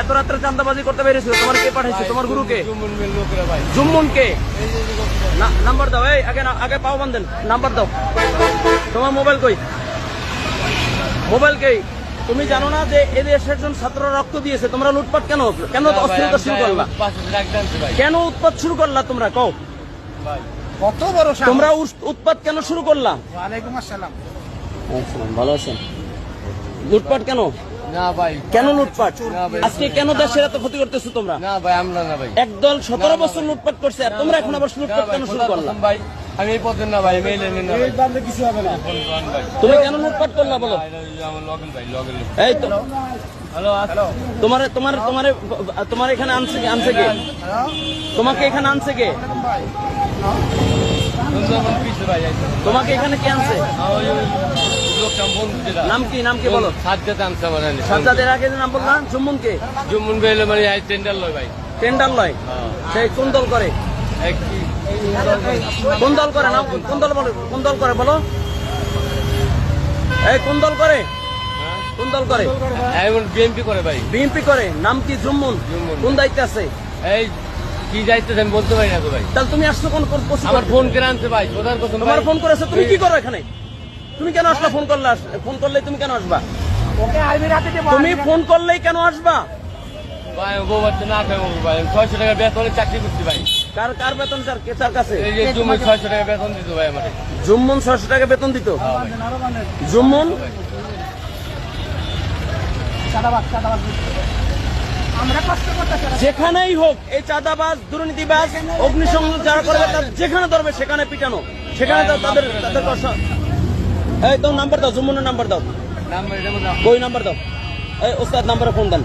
এত রাত্রে চান্দাবাজি করতে পেরেছিল? তোমার কে পাঠাইছে? তোমার গুরুকে? জুম্মনকে? নাম্বার দাও। এই আগে পাও বান্ধেন, নাম্বার দাও। তোমার মোবাইল কই? মোবাইল কই? তুমি জানো না যে এই দেশের জন ছাত্র রক্ত দিয়েছে? তোমরা লুটপাট কেন অস্থিরতা শুরু করলা? কেন উৎপাত শুরু করলা তোমরা? কও কত বড় তোমরা উৎপাত কেন শুরু করলা? ওয়ালাইকুম আসসালাম। ভালো আছেন? লুটপাট কেন? না ভাই, কেন লুটপাট? আজকে কেন দেশের এত ক্ষতি করতেছো তোমরা? না ভাই, আমরা না ভাই। একদল 17 বছর লুটপাট করছে, আর তোমরা এখন আবার লুটপাট কেন শুরু করলা? ভাই আমি এই পদের না ভাই, মেইলে নেন না ভাই। কিছু হবে না। তুমি কেন লুটপাট করলা বলো? আমার লগেল ভাই, লগেল। এই তো হ্যালো, হ্যালো। তোমার এখানে আনছে কে? তোমাকে এখানে আনছে কে? তোমাকে এখানে কে আনছে? নাম কি বলো? সাজ্জাদ আনছে আমার। সাজ্জাদের আগে নাম বললাম। জুম্মনকে? জুম্মন বেলে মানে টেন্ডার লয় ভাই। টেন্ডার লয়? সেই কোন দল করে? কোন দল করে? নাম কোন দল করে বলো? এই কোন দল করে? কোন দল করে? বিএনপি করে ভাই। বিএনপি করে। নাম কি? জুম্মন। কোন দায়িত্বে আছে? এই কি যাইতে আমি বলতে পারি না তো ভাই। তাহলে তুমি আসছো কোন? আমার ফোন করে আনছে ভাই, প্রধান কথা। তোমার ফোন করেছে? তুমি কি করো এখানে? তুমি কেন আসলা? ফোন করলে তুমি কেন আসবা? তুমি ফোন করলেই কেন আসবা? ভাই গোবার তো না খাই ভাই, 600 টাকা বেতনে চাকরি করছি ভাই। কার বেতন? কার কাছে? এই যে জুম্মন 600 টাকা বেতন দিত ভাই আমাকে। জুম্মন 600 টাকা বেতন দিত? জুম্মন যেখানেই হোক এই চাঁদাবাজ, দুর্নীতিবাজ, অগ্নিসংযোগ যারা করবে যেখানে ধরবে সেখানে পিটানো, সেখানে তাদের এই তো নাম্বার দাও, জুম্মনের নাম্বার দাও। কই নাম্বার দাও? এই ওস্তাদ নাম্বারে ফোন দেন।